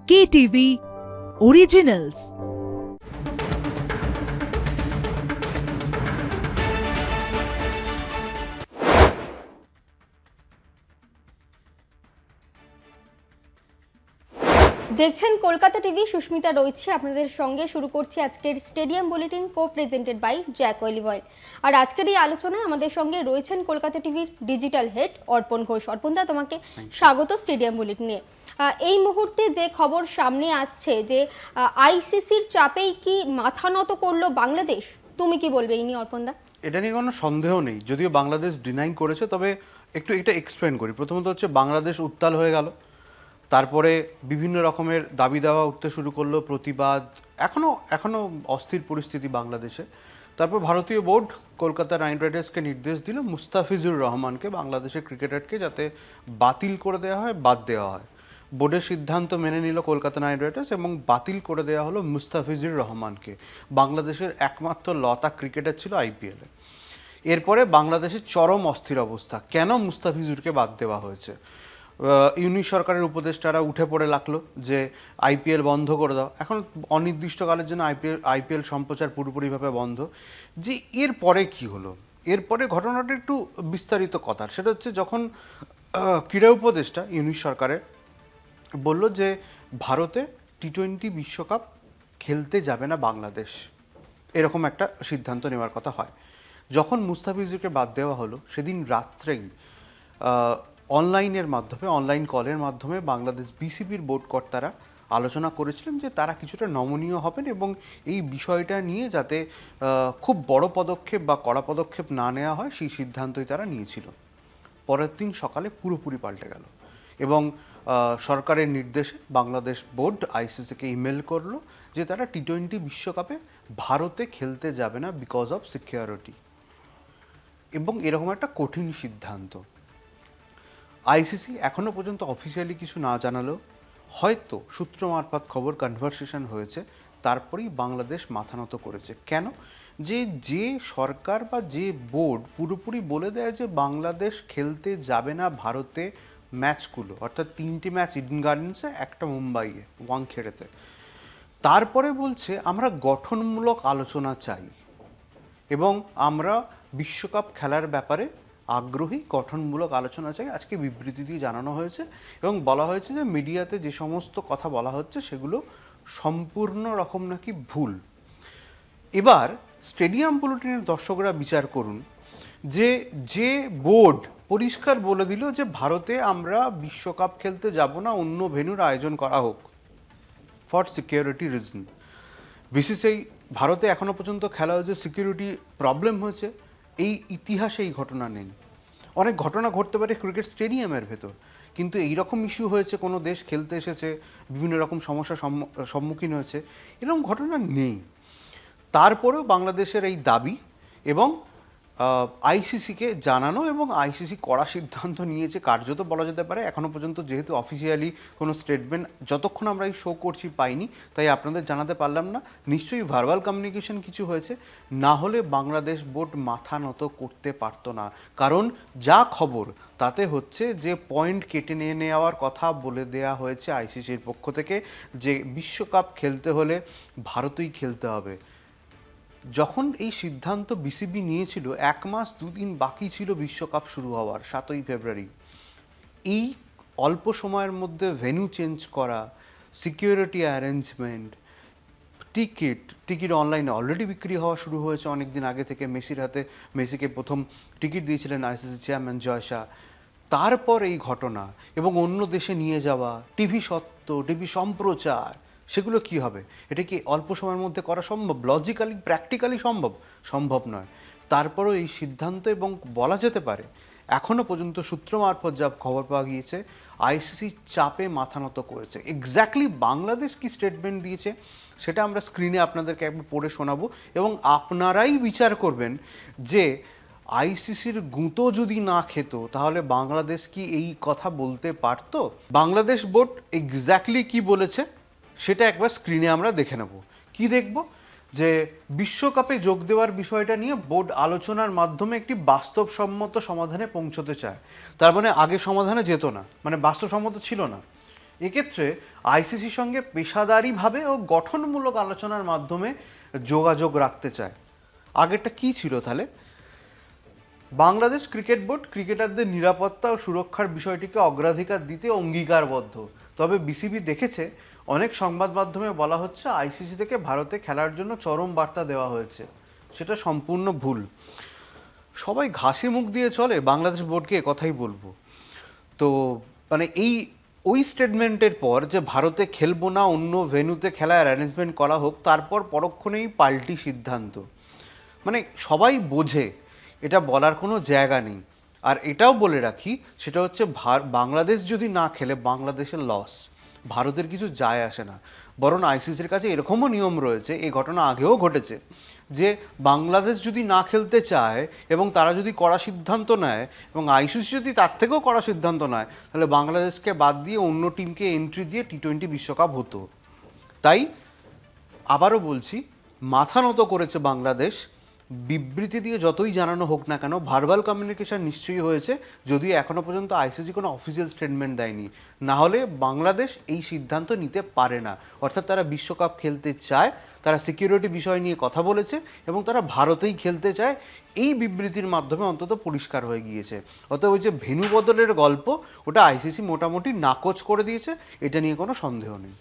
KTV Originals। দেখছেন Kolkata TV, Susmita রয়েছে আপনাদের সঙ্গে। শুরু করছি আজকের stadium bulletin, co presented by Jack olive oil. আর আজকের এই আলোচনায় আমাদের সঙ্গে রয়েছেন কলকাতা টিভির ডিজিটাল হেড অর্পণ ঘোষ। অর্পণদা, তোমাকে স্বাগত স্টেডিয়াম বুলেটিনে। এই মুহূর্তে যে খবর সামনে আসছে যে আইসিসির চাপেই কি মাথা নত করলো বাংলাদেশ, তুমি কি বলবে এই নিয়ে অর্পণদা? এটা নিয়ে কোনো সন্দেহ নেই, যদিও বাংলাদেশ ডিনাই করেছে, তবে একটু এটা এক্সপ্লেন করি। প্রথমত হচ্ছে বাংলাদেশ উত্তাল হয়ে গেল, তারপরে বিভিন্ন রকমের দাবি দাওয়া উঠতে শুরু করলো, প্রতিবাদ, এখনো অস্থির পরিস্থিতি বাংলাদেশে। তারপর ভারতীয় বোর্ড কলকাতা নাইট রাইডার্সকে নির্দেশ দিল মুস্তাফিজুর রহমানকে, বাংলাদেশের ক্রিকেটারকে, যাতে বাতিল করে দেওয়া হয়, বাদ দেওয়া হয়। বোর্ডের সিদ্ধান্ত মেনে নিল কলকাতা নাইট রাইডার্স এবং বাতিল করে দেওয়া হলো মুস্তাফিজুর রহমানকে। বাংলাদেশের একমাত্র লতা ক্রিকেটার ছিল আইপিএলে। এরপরে বাংলাদেশের চরম অস্থির অবস্থা। কেন মুস্তাফিজুরকে বাদ দেওয়া হয়েছে? ইউনিশ সরকারের উপদেষ্টারা উঠে পড়ে লাগলো যে আইপিএল বন্ধ করে দাও, এখন অনির্দিষ্টকালের জন্য আইপিএল সম্প্রচার পুরোপুরিভাবে বন্ধ। যে এরপরে কি হলো, এরপরে ঘটনাটা একটু বিস্তারিত কথার। সেটা হচ্ছে যখন ক্রীড়া উপদেষ্টা ইউনিশ সরকারের বলল যে ভারতে টি-20 বিশ্বকাপ খেলতে যাবে না বাংলাদেশ, এরকম একটা সিদ্ধান্ত নেওয়ার কথা হয়। যখন মুস্তাফিজুরকে বাদ দেওয়া হলো, সেদিন রাত্রেই অনলাইনের মাধ্যমে, অনলাইন কলের মাধ্যমে বাংলাদেশ বিসিবির বোর্ড কর্তারা আলোচনা করেছিলেন যে তারা কিছুটা নমনীয় হবেন এবং এই বিষয়টা নিয়ে যাতে খুব বড় পদক্ষেপ বা কড়া পদক্ষেপ না নেওয়া হয়, সেই সিদ্ধান্তই তারা নিয়েছিল। পরের দিন সকালে পুরোপুরি পাল্টে গেল এবং সরকারের নির্দেশে বাংলাদেশ বোর্ড আইসিসিকে ইমেল করলো যে তারা টি-20 বিশ্বকাপে ভারতে খেলতে যাবে না বিকজ অফ সিকিউরিটি। এবং এরকম একটা কঠিন সিদ্ধান্ত। আইসিসি এখনও পর্যন্ত অফিসিয়ালি কিছু না জানালেও হয়তো সূত্র মারফত খবর, কনভারসেশন হয়েছে, তারপরেই বাংলাদেশ মাথা নত করেছে। কেন? যে সরকার বা যে বোর্ড পুরোপুরি বলে দেয় যে বাংলাদেশ খেলতে যাবে না ভারতে ম্যাচগুলো, অর্থাৎ 3টি ম্যাচ ইডেন গার্ডেন্সে, একটা মুম্বাইয়ে ওয়াংখেড়েতে, তারপরে বলছে আমরা গঠনমূলক আলোচনা চাই এবং আমরা বিশ্বকাপ খেলার ব্যাপারে আগ্রহী, গঠনমূলক আলোচনা চাই, আজকে বিবৃতি দিয়ে জানানো হয়েছে। এবং বলা হয়েছে যে মিডিয়াতে যে সমস্ত কথা বলা হচ্ছে সেগুলো সম্পূর্ণ রকম নাকি ভুল। এবার স্টেডিয়াম বুলেটিনের দর্শকরা বিচার করুন যে বোর্ড পরিষ্কার বলে দিল যে ভারতে আমরা বিশ্বকাপ খেলতে যাব না, অন্য ভেন্যুর আয়োজন করা হোক ফর সিকিউরিটি রিজন। বিসিসিআই ভারতে এখনও পর্যন্ত খেলা হয়েছে, সিকিউরিটি প্রবলেম হয়েছে, এই ইতিহাসে এই ঘটনা নেই। অনেক ঘটনা ঘটতে পারে ক্রিকেট স্টেডিয়ামের ভেতর, কিন্তু এইরকম ইস্যু হয়েছে, কোনো দেশ খেলতে এসেছে, বিভিন্ন রকম সমস্যার সম্মুখীন হয়েছে, এরকম ঘটনা নেই। তারপরেও বাংলাদেশের এই দাবি এবং আইসিসিকে জানানো, এবং আইসিসি কড়া সিদ্ধান্ত নিয়েছে কার্যত বলা যেতে পারে। এখনও পর্যন্ত যেহেতু অফিসিয়ালি কোনো স্টেটমেন্ট যতক্ষণ আমরা এই শো করছি পাইনি, তাই আপনাদের জানাতে পারলাম না। নিশ্চয়ই ভার্বাল কমিউনিকেশন কিছু হয়েছে, না হলে বাংলাদেশ বোর্ড মাথা নত করতে পারতো না। কারণ যা খবর তাতে হচ্ছে যে পয়েন্ট কেটে নিয়ে নেওয়ার কথা বলে দেয়া হয়েছে আইসিসির পক্ষ থেকে, যে বিশ্বকাপ খেলতে হলে ভারতেই খেলতে হবে। যখন এই সিদ্ধান্ত বিসিবি নিয়েছিল, 1 মাস 2 দিন বাকি ছিল বিশ্বকাপ শুরু হওয়ার, 7ই ফেব্রুয়ারি। এই অল্প সময়ের মধ্যে ভেন্যু চেঞ্জ করা, সিকিউরিটি অ্যারেঞ্জমেন্ট, টিকিট অনলাইনে অলরেডি বিক্রি হওয়া শুরু হয়েছে অনেক দিন আগে থেকে। মেসির হাতে, মেসিকে প্রথম টিকিট দিয়েছিলেন আইসিসি চেয়ারম্যান জয় শাহ। তারপর এই ঘটনা এবং অন্য দেশে নিয়ে যাওয়া, টিভি সত্ত্ব, টিভি সম্প্রচার, সেগুলো কি হবে? এটা কি অল্প সময়ের মধ্যে করা সম্ভব? লজিক্যালি, প্র্যাকটিক্যালি সম্ভব নয়। তারপরও এই সিদ্ধান্ত, এবং বলা যেতে পারে এখনও পর্যন্ত সূত্র মারফত যা খবর পাওয়া গিয়েছে, আইসিসি চাপে মাথা নত করেছে। এক্স্যাক্টলি বাংলাদেশ কি স্টেটমেন্ট দিয়েছে সেটা আমরা স্ক্রিনে আপনাদেরকে একবার পড়ে শোনাবো, এবং আপনারাই বিচার করবেন যে আইসিসির গুঁতো যদি না খেত তাহলে বাংলাদেশ কি এই কথা বলতে পারতো? বাংলাদেশ বোর্ড এক্স্যাক্টলি কি বলেছে সেটা একবার স্ক্রিনে আমরা দেখে নেব। কি দেখব? যে বিশ্বকাপে যোগ দেওয়ার বিষয়টা নিয়ে বোর্ড আলোচনার মাধ্যমে একটি বাস্তবসম্মত সমাধানে পৌঁছতে চায়। তার মানে আগে সমাধানে যেত না, মানে বাস্তবসম্মত ছিল না। এক্ষেত্রে আইসিসির সঙ্গে পেশাদারিভাবে ও গঠনমূলক আলোচনার মাধ্যমে যোগাযোগ রাখতে চায়। আগেরটা কি ছিল তাহলে? বাংলাদেশ ক্রিকেট বোর্ড ক্রিকেটারদের নিরাপত্তা ও সুরক্ষার বিষয়টিকে অগ্রাধিকার দিতে অঙ্গীকারবদ্ধ। তবে বিসিবি দেখেছে অনেক সংবাদ মাধ্যমে বলা হচ্ছে আইসিসি থেকে ভারতে খেলার জন্য চরম বার্তা দেওয়া হয়েছে। সেটা সম্পূর্ণ ভুল। সবাই ঘাসি মুখ দিয়ে চলে, বাংলাদেশ বোর্ডকে কথাই বলবো। তো মানে ওই স্টেটমেন্টের পর যে ভারতে খেলবো না, অন্য ভেন্যুতে খেলার অ্যারেঞ্জমেন্ট করা হোক, তারপর পরক্ষণেই পাল্টি সিদ্ধান্ত। মানে সবাই বোঝে এটা বলার কোনো জায়গা নেই। আর এটাও বলে রাখি, সেটা হচ্ছে বাংলাদেশ যদি না খেলে বাংলাদেশের লস, ভারতের কিছু যায় আসে না। বরং আইসিসির কাছে এরকমও নিয়ম রয়েছে, এই ঘটনা আগেও ঘটেছে, যে বাংলাদেশ যদি না খেলতে চায় এবং তারা যদি কড়া সিদ্ধান্ত নেয় এবং আইসিসি যদি তার থেকেও কড়া সিদ্ধান্ত নেয়, তাহলে বাংলাদেশকে বাদ দিয়ে অন্য টিমকে এন্ট্রি দিয়ে টি-20 বিশ্বকাপ হতো। তাই আবারও বলছি, মাথা নত করেছে বাংলাদেশ। বিবৃতি দিয়ে যতই জানানো হোক না কেন, ভার্বাল কমিউনিকেশন নিশ্চয়ই হয়েছে, যদিও এখনও পর্যন্ত আইসিসি কোনো অফিসিয়াল স্টেটমেন্ট দেয়নি। না হলে বাংলাদেশ এই সিদ্ধান্ত নিতে পারে না। অর্থাৎ তারা বিশ্বকাপ খেলতে চায়, তারা সিকিউরিটি বিষয় নিয়ে কথা বলেছে এবং তারা ভারতেই খেলতে চায়। এই বিবৃতির মাধ্যমে অন্তত পরিষ্কার হয়ে গিয়েছে। অতএব ওই যে ভেন্যু বদলের গল্প, ওটা আইসিসি মোটামুটি নাকচ করে দিয়েছে, এটা নিয়ে কোনো সন্দেহ নেই।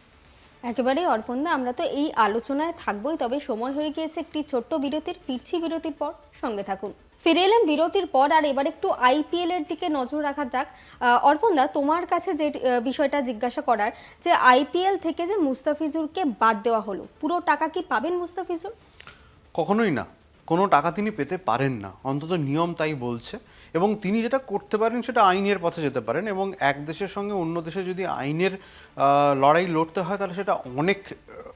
একেবারেই অর্পণদা, আমরা তো এই আলোচনায় থাকবোই, তবে সময় হয়ে গিয়েছে একটি ছোট্ট বিরতির। ফিরছি বিরতির পর, সঙ্গে থাকুন। ফিরে এলাম বিরতির পর, আর এবার একটু আইপিএল এর দিকে নজর রাখা যাক। অর্পণদা, তোমার কাছে যে বিষয়টা জিজ্ঞাসা করার, যে আইপিএল থেকে যে মুস্তাফিজুরকে বাদ দেওয়া হলো, পুরো টাকা কি পাবেন মুস্তাফিজুর? কখনোই না, কোনো টাকা তিনি পেতে পারেন না, অন্তত নিয়ম তাই বলছে। এবং তিনি যেটা করতে পারেন সেটা আইনের পথে যেতে পারেন, এবং এক দেশের সঙ্গে অন্য দেশে যদি আইনের লড়াই লড়তে হয় তাহলে সেটা অনেক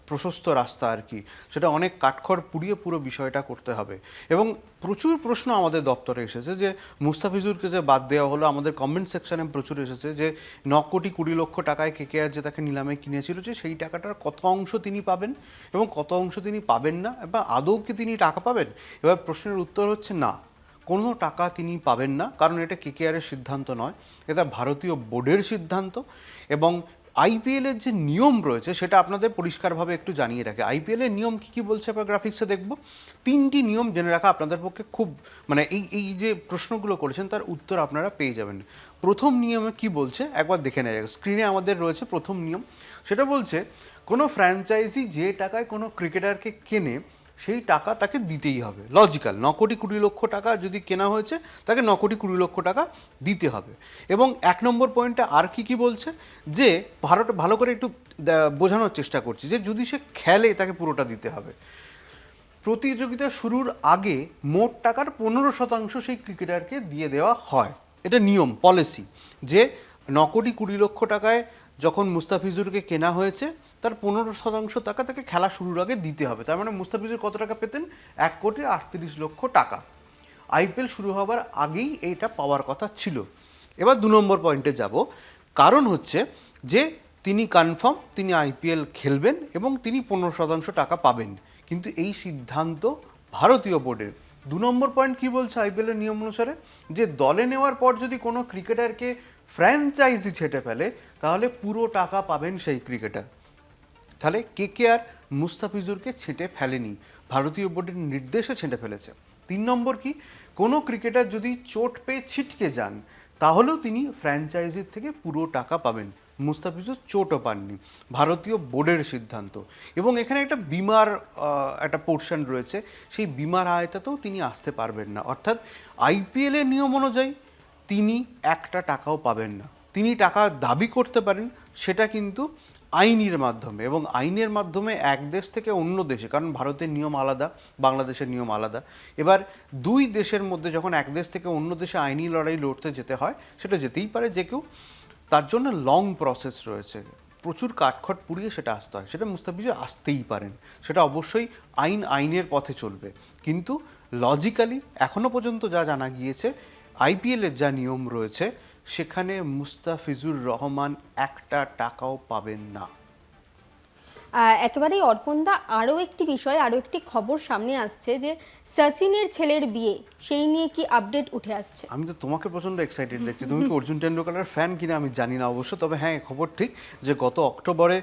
প্রশস্ত রাস্তা আর কি, সেটা অনেক কাঠখড় পুড়িয়ে পুরো বিষয়টা করতে হবে। এবং প্রচুর প্রশ্ন আমাদের দপ্তরে এসেছে যে মুস্তাফিজুরকে যে বাদ দেওয়া হলো, আমাদের কমেন্ট সেকশনে প্রচুর এসেছে যে 9,20,00,000 টাকায় কেকেআর যে তাকে নিলামে কিনেছিল, যে সেই টাকাটার কত অংশ তিনি পাবেন এবং কত অংশ তিনি পাবেন না, এবং আদৌ কি তিনি টাকা পাবেন। এবার প্রশ্নের উত্তর হচ্ছে না, কোনো টাকা তিনি পাবেন না, কারণ এটা কেকেআরের সিদ্ধান্ত নয়, এটা ভারতীয় বোর্ডের সিদ্ধান্ত। এবং আইপিএলের যে নিয়ম রয়েছে সেটা আপনাদের পরিষ্কারভাবে একটু জানিয়ে রাখে। আইপিএলের নিয়ম কী কী বলছে আমরা গ্রাফিক্সে দেখব। 3টি নিয়ম জেনে রাখা আপনাদের পক্ষে খুব, মানে এই যে প্রশ্নগুলো করেছেন তার উত্তর আপনারা পেয়ে যাবেন। প্রথম নিয়মে কি বলছে একবার দেখে নেওয়া যাক। স্ক্রিনে আমাদের রয়েছে প্রথম নিয়ম। সেটা বলছে কোনো ফ্র্যাঞ্চাইজি যে টাকায় কোনো ক্রিকেটারকে কেনে সেই টাকা তাকে দিতেই হবে। লজিক্যাল, 9,20,00,000 টাকা যদি কেনা হয়েছে তাকে 9,20,00,000 টাকা দিতে হবে। এবং 1 নম্বর পয়েন্টে আর কি বলছে, যে ভালো করে একটু বোঝানোর চেষ্টা করছি, যে যদি সে খেলে তাকে পুরোটা দিতে হবে। প্রতিযোগিতা শুরুর আগে মোট টাকার 15% সেই ক্রিকেটারকে দিয়ে দেওয়া হয়। এটা নিয়ম, পলিসি, যে 9,20,00,000 টাকায় যখন মুস্তাফিজুরকে কেনা হয়েছে তার 15% টাকা তাকে খেলা শুরুর আগে দিতে হবে। তার মানে মুস্তাফিজুর কত টাকা পেতেন? 1,38,00,000 টাকা। আইপিএল শুরু হবার আগেই এইটা পাওয়ার কথা ছিল। এবার 2 নম্বর পয়েন্টে যাব। কারণ হচ্ছে যে তিনি কনফার্ম তিনি আইপিএল খেলবেন এবং তিনি 15% টাকা পাবেন, কিন্তু এই সিদ্ধান্ত ভারতীয় বোর্ডের। 2 নম্বর পয়েন্ট কি বলছে আইপিএলের নিয়ম অনুসারে, যে দলে নেওয়ার পর যদি কোনো ক্রিকেটারকে ফ্র্যাঞ্চাইজি ছেটে ফেলে তাহলে পুরো টাকা পাবেন সেই ক্রিকেটার। তাহলে কেকেআর মুস্তাফিজুরকে ছেঁটে ফেলেনি, ভারতীয় বোর্ডের নির্দেশে ছেঁটে ফেলেছে। 3 নম্বর কি, কোনো ক্রিকেটার যদি চোট পেয়ে ছিটকে যান তাহলেও তিনি ফ্র্যাঞ্চাইজির থেকে পুরো টাকা পাবেন। মুস্তাফিজুর চোটও পাননি, ভারতীয় বোর্ডের সিদ্ধান্ত। এবং এখানে একটা বিমার একটা পোর্শন রয়েছে, সেই বিমার আয়তাতেও তিনি আসতে পারবেন না। অর্থাৎ আইপিএলের নিয়ম অনুযায়ী তিনি একটা টাকাও পাবেন না। তিনি টাকা দাবি করতে পারেন, সেটা কিন্তু আইনের মাধ্যমে, এবং আইনের মাধ্যমে এক দেশ থেকে অন্য দেশে, কারণ ভারতের নিয়ম আলাদা, বাংলাদেশের নিয়ম আলাদা। এবার 2 দেশের মধ্যে যখন এক দেশ থেকে অন্য দেশে আইনি লড়াই লড়তে যেতে হয়, সেটা যেতেই পারে যে কেউ, তার জন্য লং প্রসেস রয়েছে, প্রচুর কাঠখড় পুড়িয়ে সেটা আসতে হয়। সেটা মুস্তাফিজুর আসতেই পারেন, সেটা অবশ্যই আইনের পথে চলবে। কিন্তু লজিক্যালি এখনও পর্যন্ত যা জানা গিয়েছে, আইপিএলের যা নিয়ম রয়েছে সেখানে মুস্তাফিজুর রহমান একটা টাকাও পাবেন না। একেবারেই অর্পণদা, আরও একটি বিষয়, আরও একটি খবর সামনে আসছে যে সচিনের ছেলের বিয়ে, সেই নিয়ে কি আপডেট উঠে আসছে? আমি তো তোমাকে প্রচন্ড এক্সাইটেড দেখছি। তুমি কি অর্জুন টেন্ডুলকারের ফ্যান কিনা আমি জানি না অবশ্য, তবে হ্যাঁ খবর ঠিক যে গত অক্টোবরে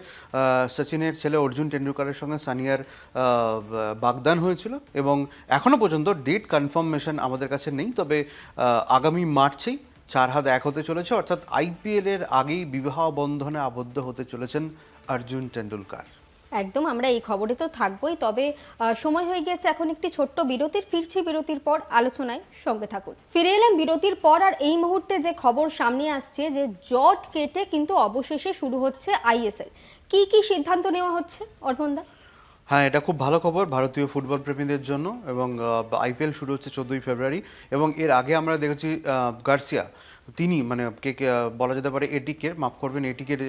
সচিনের ছেলে অর্জুন টেন্ডুলকারের সঙ্গে সানিয়ার বাগদান হয়েছিল এবং এখনো পর্যন্ত ডেট কনফার্মেশন আমাদের কাছে নেই, তবে আগামী মার্চেই 4 হাত 1 হতে চলেছে, অর্থাৎ আইপিএল এর আগেই বিবাহ বন্ধনে আবদ্ধ হতে চলেছেন অর্জুন টেন্ডুলকার। একদম, আমরা এই খবরে তো থাকবোই, তবে সময় হয়ে গেছে এখন একটি ছোট্ট বিরতির। ফিরছি বিরতির পর আলোচনায়, সঙ্গে থাকুন। ফিরে এলাম বিরতির পর, আর এই মুহূর্তে যে খবর সামনে আসছে যে জট কেটে কিন্তু অবশেষে শুরু হচ্ছে আইএসএল। কি কি সিদ্ধান্ত নেওয়া হচ্ছে অর্পণদা? হ্যাঁ, এটা খুব ভালো খবর ভারতীয় ফুটবল প্রেমীদের জন্য, এবং আইপিএল শুরু হচ্ছে 14ই ফেব্রুয়ারি। এবং এর আগে আমরা দেখেছি গার্সিয়া, তিনি মানে বলা যেতে পারে এটিকের, মাফ করবেন, এটিকের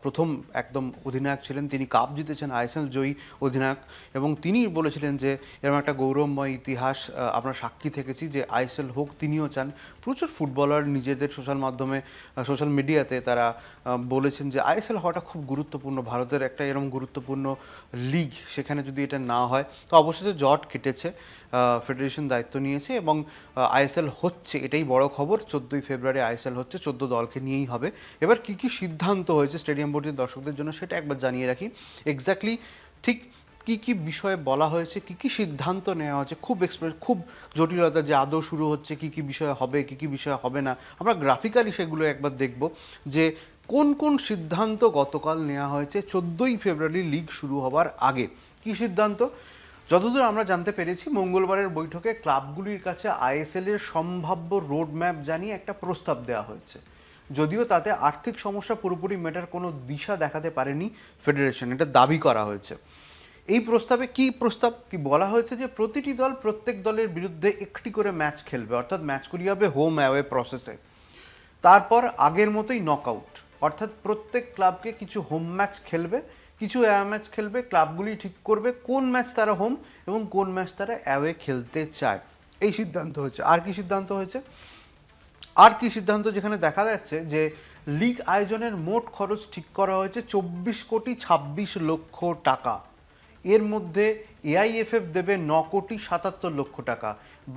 প্রথম একদম অধিনায়ক ছিলেন। তিনি কাপ জিতেছেন, আইএসএল জয়ী অধিনায়ক, এবং তিনি বলেছিলেন যে এরকম একটা গৌরবময় ইতিহাস আমরা সাক্ষী থেকেছি যে আইএসএল হোক, তিনিও চান। প্রচুর ফুটবলার নিজেদের সোশ্যাল মিডিয়াতে তারা বলেছেন যে আইএসএল হওয়াটা খুব গুরুত্বপূর্ণ, ভারতের একটা এরকম গুরুত্বপূর্ণ লিগ, সেখানে যদি এটা না হয় তো অবশেষে জট কেটেছে, ফেডারেশন দায়িত্ব নিয়েছে এবং আইএসএল হচ্ছে, এটাই বড় খবর। 14ই ফেব্রুয়ারি আইএসএল হচ্ছে, 14 দলকে নিয়েই হবে। এবার কি কি সিদ্ধান্ত হয়েছে স্টেডিয়াম বোর্ডের দর্শকদের জন্য সেটা একবার জানিয়ে রাখি। এক্স্যাক্টলি ঠিক কি কি বিষয়ে বলা হয়েছে, কি কি সিদ্ধান্ত নেওয়া হচ্ছে, খুব জটিলতা যে আদৌ শুরু হচ্ছে, কি কি বিষয় হবে, কি কি বিষয় হবে না, আমরা গ্রাফিক্যালি সেগুলো একবার দেখব যে কোন কোন সিদ্ধান্ত গতকাল নেওয়া হয়েছে 14ই ফেব্রুয়ারি লিগ শুরু হবার আগে। কি সিদ্ধান্ত? যতদূর আমরা জানতে পেরেছি, মঙ্গলবারের বৈঠকে ক্লাবগুলির কাছে আইএসএল এর সম্ভাব্য রোডম্যাপ জানিয়ে একটা প্রস্তাব দেওয়া হয়েছে, যদিও তাতে আর্থিক সমস্যা পুরোপুরি মেটার কোনো দিশা দেখাতে পারেনি ফেডারেশন, এটা দাবি করা হয়েছে। এই প্রস্তাবে কি বলা হয়েছে যে প্রতিটি দল প্রত্যেক দলের বিরুদ্ধে একটি করে ম্যাচ খেলবে, অর্থাৎ ম্যাচগুলি হবে হোম অ্যাওয়ে প্রসেসে। তারপর আগের মতোই নকআউট, অর্থাৎ প্রত্যেক ক্লাবকে কিছু হোম ম্যাচ খেলবে, কিছু অ্যাওয়ে ম্যাচ খেলবে। ক্লাবগুলি ঠিক করবে কোন ম্যাচ তারা হোম এবং কোন ম্যাচ তারা অ্যাওয়ে খেলতে চায়। এই সিদ্ধান্ত হয়েছে। আর কি সিদ্ধান্ত যেখানে দেখা যাচ্ছে যে লিগ আয়োজনের মোট খরচ ঠিক করা হয়েছে 24,26,00,000 টাকা। এর মধ্যে এআইএফএফ দেবে 9,77,00,000 টাকা,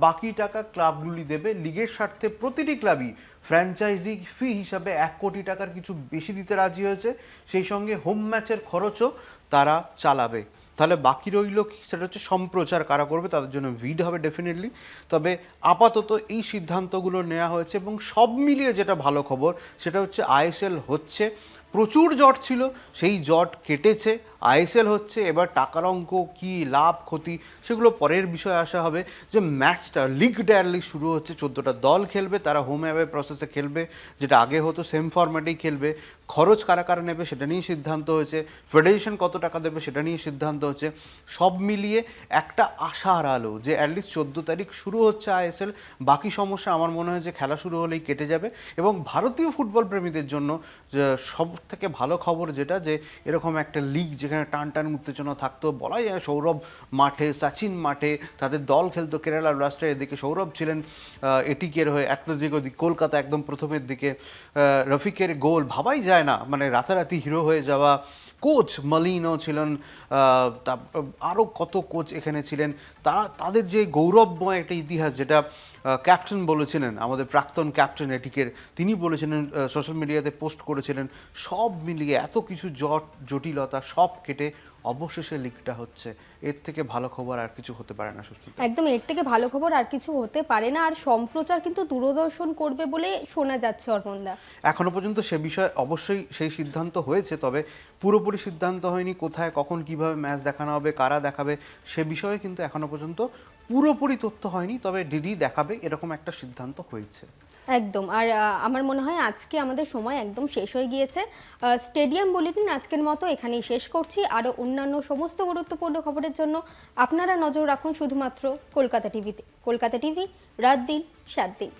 বাকি টাকা ক্লাবগুলি দেবে। লিগের স্বার্থে প্রতিটি ক্লাবই ফ্র্যাঞ্চাইজি ফি হিসাবে 1 কোটি টাকার কিছু বেশি দিতে রাজি হয়েছে, সেই সঙ্গে হোম ম্যাচের খরচও তারা চালাবে। তাহলে বাকি রইল কি, সেটা হচ্ছে সম্প্রচার কারা করবে, তাদের জন্য ভিড হবে ডেফিনেটলি। তবে আপাতত এই সিদ্ধান্তগুলো নেওয়া হয়েছে এবং সব মিলিয়ে যেটা ভালো খবর সেটা হচ্ছে আইএসএল হচ্ছে। প্রচুর জট ছিল, সেই জট কেটেছে, আইএসএল হচ্ছে। এবার টাকার অঙ্ক কী, লাভ ক্ষতি, সেগুলো পরের বিষয়ে আসা হবে। যে ম্যাচটা লিগ ডায়ারলি শুরু হচ্ছে, 14টা দল খেলবে, তারা হোম অ্যাওয়ে প্রসেসে খেলবে, যেটা আগে হতো সেম ফরম্যাটেই খেলবে। খরচ কারা কারা নেবে সেটা নিয়ে সিদ্ধান্ত হয়েছে, ফেডারেশন কত টাকা দেবে সেটা নিয়ে সিদ্ধান্ত হচ্ছে। সব মিলিয়ে একটা আশার আলো যে অ্যাটলিস্ট 14 তারিখ শুরু হচ্ছে আইএসএল। বাকি সমস্যা আমার মনে হয় যে খেলা শুরু হলেই কেটে যাবে। এবং ভারতীয় ফুটবল প্রেমীদের জন্য সব থেকে ভালো খবর যেটা, যে এরকম একটা লিগ যেখানে টান টান উত্তেজনা থাকতো, বলা যায় সৌরভ মাঠে, সচিন মাঠে, তাদের দল খেলতো কেরালা ব্লাস্টার, এদিকে সৌরভ ছিলেন এটিকের হয়ে, অ্যাথলেটিকো কলকাতা একদম প্রথমের দিকে, রফিকের গোল ভাবাই যায় না, মানে রাতারাতি হিরো হয়ে যাওয়া। কোচ মালিনো ছিলেন, আরও কত কোচ এখানে ছিলেন, তাদের যে গৌরবময় একটা ইতিহাস, যেটা ক্যাপ্টেন বলেছিলেন, আমাদের প্রাক্তন ক্যাপ্টেন এটিকের, তিনি বলেছিলেন, সোশ্যাল মিডিয়াতে পোস্ট করেছিলেন। সব মিলিয়ে এত কিছু জটিলতা সব কেটে অবশেষে লিগটা হচ্ছে। এর থেকে ভালো খবর আর কিছু হতে পারে না। সত্যি একদম, এর থেকে ভালো খবর আর কিছু হতে পারে না। আর সম্প্রচার কিন্তু দূরদর্শন করবে বলে শোনা যাচ্ছে অর্পণদা। এখনো পর্যন্ত সে বিষয়ে অবশ্যই সেই সিদ্ধান্ত হয়েছে, তবে পুরোপুরি সিদ্ধান্ত হয়নি। কোথায়, কখন, কিভাবে ম্যাচ দেখানো হবে, কারা দেখাবে, সে বিষয়ে কিন্তু এখনো পর্যন্ত পুরোপুরি তথ্য হয়নি, তবে ডিডি দেখাবে এরকম একটা সিদ্ধান্ত হয়েছে। একদম। আর আমার মনে হয় আজকে আমাদের সময় একদম শেষ হয়ে গিয়েছে। স্টেডিয়াম বুলেটিন আজকের মতো এখানেই শেষ করছি। আরও অন্যান্য সমস্ত গুরুত্বপূর্ণ খবরের জন্য আপনারা নজর রাখুন শুধুমাত্র কলকাতা টিভিতে। কলকাতা টিভি, রাত দিন 7 দিন।